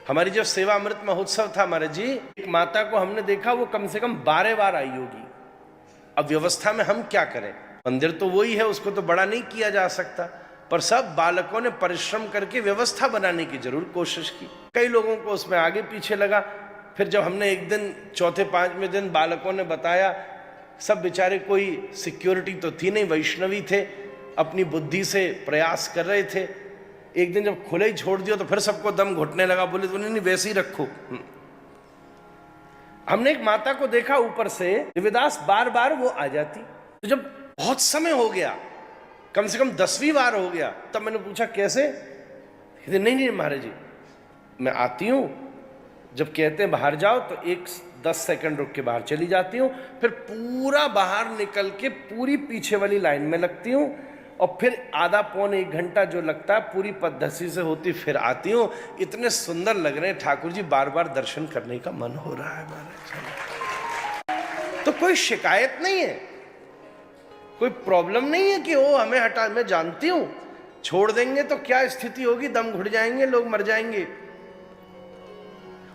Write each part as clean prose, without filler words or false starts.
हमारी जब सेवामृत महोत्सव था महाराज जी, एक माता को हमने देखा वो कम से कम 12 बार आई होगी। अब व्यवस्था में हम क्या करें, मंदिर तो वही है, उसको तो बड़ा नहीं किया जा सकता, पर सब बालकों ने परिश्रम करके व्यवस्था बनाने की जरूर कोशिश की। कई लोगों को उसमें आगे पीछे लगा। फिर जब हमने एक दिन चौथे पांचवें दिन बालकों ने बताया, सब बेचारे कोई सिक्योरिटी तो थी नहीं, वैष्णवी थे, अपनी बुद्धि से प्रयास कर रहे थे। एक दिन जब खुले ही छोड़ दिया तो फिर सबको दम घुटने लगा, बोले तो नहीं वैसे ही रखो। हमने एक माता को देखा ऊपर से, देवीदास बार बार वो आ जाती। तो जब बहुत समय हो गया, कम से कम 10वीं बार हो गया, तब मैंने पूछा कैसे? नहीं नहीं महाराज जी, मैं आती हूं, जब कहते हैं बाहर जाओ तो 10 सेकंड रुक के बाहर चली जाती हूँ, फिर पूरा बाहर निकल के पूरी पीछे वाली लाइन में लगती हूँ, और फिर आधा पौने 1 घंटा जो लगता है पूरी पद्धति से होती, फिर आती हूँ। इतने सुंदर लग रहे हैं ठाकुर जी, बार बार दर्शन करने का मन हो रहा है महाराज। तो कोई शिकायत नहीं है, कोई प्रॉब्लम नहीं है कि ओ हमें हटा, मैं जानती हूं छोड़ देंगे तो क्या स्थिति होगी, दम घुट जाएंगे, लोग मर जाएंगे।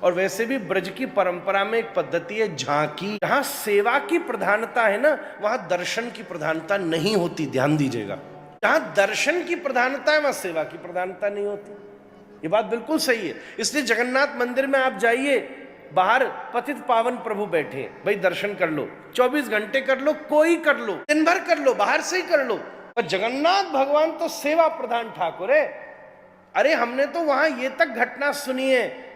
और वैसे भी ब्रज की परंपरा में एक पद्धति है झांकी, जहां सेवा की प्रधानता है ना, वहां दर्शन की प्रधानता नहीं होती, ध्यान दीजिएगा। जहां दर्शन की प्रधानता है वहां सेवा की प्रधानता नहीं होती, ये बात बिल्कुल सही है। इसलिए जगन्नाथ मंदिर में आप जाइए, बाहर पतित पावन प्रभु बैठे, भाई दर्शन कर लो, 24 घंटे कर लो, कोई कर लो, दिन भर कर लो, बाहर से ही कर लो, पर जगन्नाथ भगवान तो सेवा प्रधान ठाकुर है। अरे हमने तो वहां ये तक घटना सुनी है,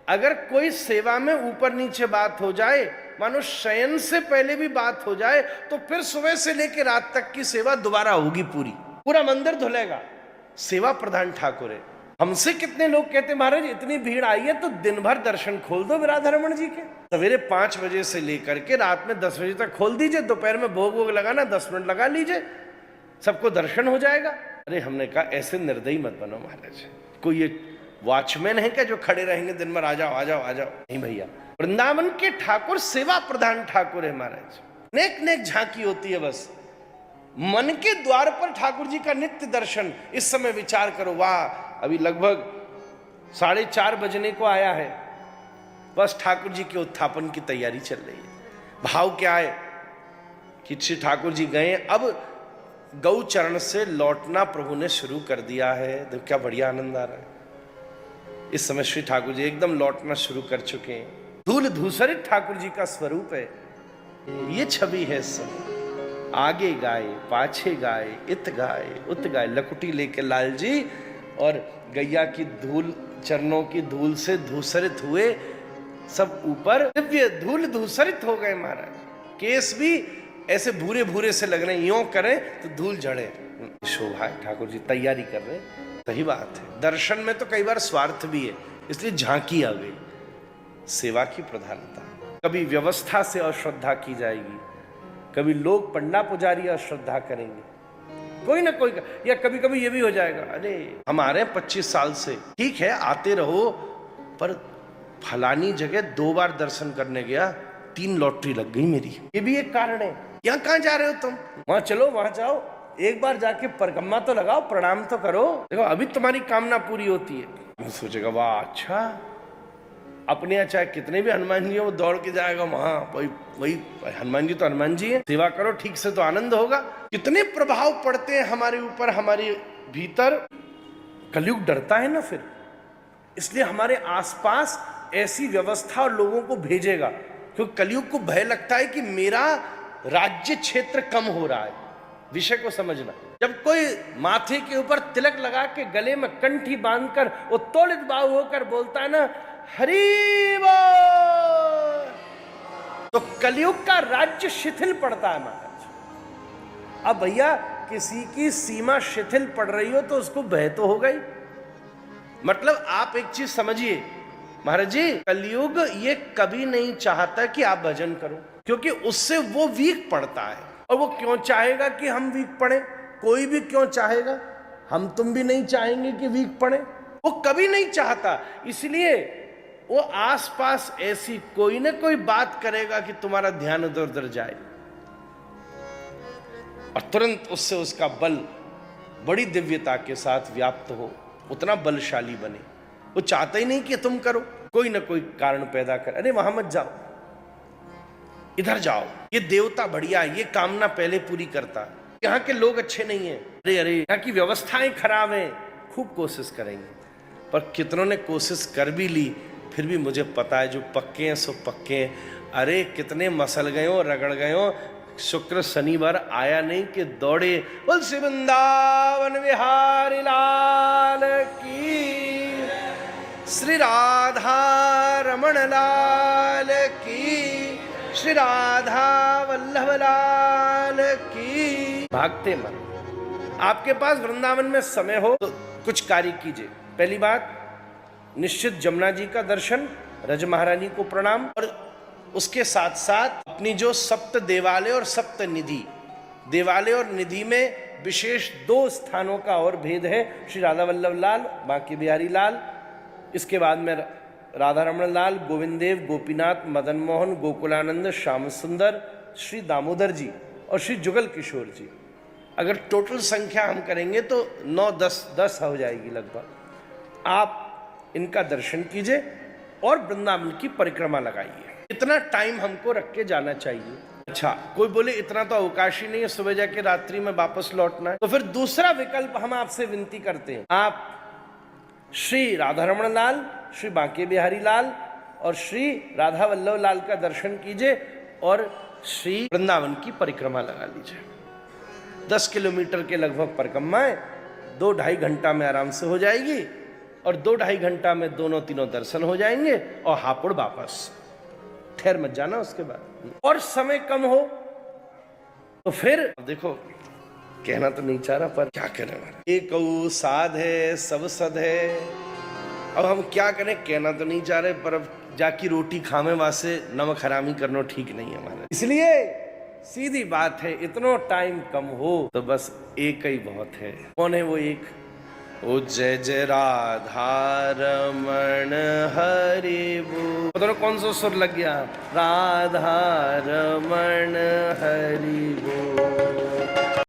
अगर कोई सेवा में ऊपर नीचे बात हो जाए, मानो शयन से पहले भी बात हो जाए, तो फिर सुबह से लेकर रात तक की सेवा दोबारा होगी, पूरा मंदिर धुलेगा। सेवा प्रधान ठाकुर है। हमसे कितने लोग कहते महाराज इतनी भीड़ आई है तो दिन भर दर्शन खोल दो विराधरमण जी के, सवेरे 5 बजे से लेकर के रात में 10 बजे तक खोल दीजिए, दोपहर में भोग वोग लगाना 10 मिनट लगा लीजिए, सबको दर्शन हो जाएगा। अरे हमने कहा ऐसे निर्दयी मत बनो महाराज, कोई ये वॉचमैन है क्या जो खड़े रहेंगे दिन भर, आ जाओ आ जाओ आ जाओ? नहीं भैया, वृंदावन के ठाकुर सेवा प्रधान ठाकुर है महाराज। नेक नेक झांकी होती है, बस मन के द्वार पर ठाकुर जी का नित्य दर्शन। इस समय विचार करो, वाह अभी लगभग 4:30 बजने को आया है, बस ठाकुर जी के उत्थापन की तैयारी चल रही है। भाव क्या है कि श्री ठाकुर जी गए, अब गौ चरण से लौटना प्रभु ने शुरू कर दिया है। देखो क्या बढ़िया आनंद आ रहा है। इस समय श्री ठाकुर जी एकदम लौटना शुरू कर चुके हैं। धूल धूसरित ठाकुर जी का स्वरूप है, ये छवि है इस समय। आगे गाए पाछे गाए, इत गाए उत गाए, लकुटी लेके लाल जी और गैया की धूल, चरणों की धूल से धूसरित हुए, सब ऊपर दिव्य धूल धूसरित हो गए महाराज। केस भी ऐसे भूरे भूरे से लग रहे हैं, यूं करें तो धूल झड़े। शोभा है, ठाकुर जी तैयारी कर रहे हैं। सही बात है, दर्शन में तो कई बार स्वार्थ भी है, इसलिए झांकी आ गई। सेवा की प्रधानता, कभी व्यवस्था से अश्रद्धा की जाएगी, कभी लोग पंडा पुजारी अश्रद्धा करेंगे, कोई ना कोई, या कभी कभी ये भी हो जाएगा, अरे हम आ रहे हैं 25 साल से, ठीक है आते रहो, पर फलानी जगह 2 बार दर्शन करने गया, 3 लॉटरी लग गई मेरी, ये भी एक कारण है। यहाँ कहाँ जा रहे हो तुम? वहां चलो, वहां जाओ, एक बार जाके परिक्रमा तो लगाओ, प्रणाम तो करो, देखो अभी तुम्हारी कामना पूरी होती है। सोचेगा वाह अच्छा, अपने यहाँ चाहे कितने भी हनुमान जी हो, वो दौड़ के जाएगा वहां, वही हनुमान जी तो हनुमान जी है, सेवा करो ठीक से तो आनंद होगा। कितने प्रभाव पड़ते हैं हमारे ऊपर, हमारे भीतर। कलयुग डरता है ना फिर, इसलिए हमारे आसपास ऐसी व्यवस्था और लोगों को भेजेगा, क्योंकि कलयुग को भय लगता है कि मेरा राज्य क्षेत्र कम हो रहा है। विषय को समझना, जब कोई माथे के ऊपर तिलक लगा के गले में कंठी बांधकर उत्तोलित बाहु होकर बोलता है ना हरि बोल, तो कलयुग का राज्य शिथिल पड़ता है महाराज। अब भैया किसी की सीमा शिथिल पड़ रही हो तो उसको भय तो होगा ही। मतलब आप एक चीज समझिए महाराज जी, कलयुग ये कभी नहीं चाहता कि आप भजन करो, क्योंकि उससे वो वीक पड़ता है। और वो क्यों चाहेगा कि हम वीक पड़े? कोई भी क्यों चाहेगा? हम तुम भी नहीं चाहेंगे कि वीक पड़े, वो कभी नहीं चाहता। इसलिए वो आसपास ऐसी कोई ना कोई बात करेगा कि तुम्हारा ध्यान उधर उधर जाए, और तुरंत उससे उसका बल बड़ी दिव्यता के साथ व्याप्त हो, उतना बलशाली बने। वो चाहता ही नहीं कि तुम करो, कोई ना कोई कारण पैदा कर, अरे वहां मत जाओ, इधर जाओ, ये देवता बढ़िया है, ये कामना पहले पूरी करता है, यहाँ के लोग अच्छे नहीं है, अरे अरे यहाँ की व्यवस्थाएं खराब हैं, खूब कोशिश करेंगे। पर कितनों ने कोशिश कर भी ली, फिर भी मुझे पता है जो पक्के हैं सो पक्के हैं। अरे कितने मसल गए हो, रगड़ गए हो, शुक्र शनिवार आया नहीं कि दौड़े, बोल श्री वृंदावन विहारी लाल की, श्री राधा रमण लाल की, श्री राधा वल्लभ लाल की। भागते मन, आपके पास वृंदावन में समय हो तो कुछ कार्य कीजिए। पहली बात, निश्चित जमुना जी का दर्शन, रज महारानी को प्रणाम, और उसके साथ साथ अपनी जो सप्त देवालय और सप्त निधि, देवालय और निधि में विशेष 2 स्थानों का और भेद है, श्री राधा वल्लभ लाल, बांके बिहारी लाल, इसके बाद में राधा रमण लाल, गोविंदेव, गोपीनाथ, मदन मोहन, गोकुलानंद, श्याम सुंदर, श्री दामोदर जी और श्री जुगल किशोर जी। अगर टोटल संख्या हम करेंगे तो 9-10 हो जाएगी लगभग। आप इनका दर्शन कीजिए और वृंदावन की परिक्रमा लगाइए। इतना टाइम हमको रख के जाना चाहिए। अच्छा, कोई बोले इतना तो अवकाश ही नहीं है, सुबह जाके रात्रि में वापस लौटना है, तो फिर दूसरा विकल्प हम आपसे विनती करते हैं, आप श्री राधा रमण लाल, श्री बांके बिहारी लाल और श्री राधा वल्लभ लाल का दर्शन कीजिए और श्री वृंदावन की परिक्रमा लगा लीजिए। 10 किलोमीटर के लगभग परिक्रमा है, 2-2.5 घंटा में आराम से हो जाएगी और 2-2.5 घंटा में दोनों तीनों दर्शन हो जाएंगे और हापुड़ वापस, ठहर मत जाना उसके बाद। और समय कम हो तो फिर देखो, कहना तो नहीं चाह रहा पर क्या करें, एक साध है सब सद है, अब हम क्या करें, कहना तो नहीं चाह रहे पर अब जाकी रोटी खामे वासे नमक हरामी करना ठीक नहीं है हमारा। इसलिए सीधी बात है, इतना टाइम कम हो तो बस एक ही बहुत है। कौन है वो एक? ओ जय जय राधा रमण हरि बोल। पता नहीं कौन सा सुर लग गया, राधा रमण हरि बोल।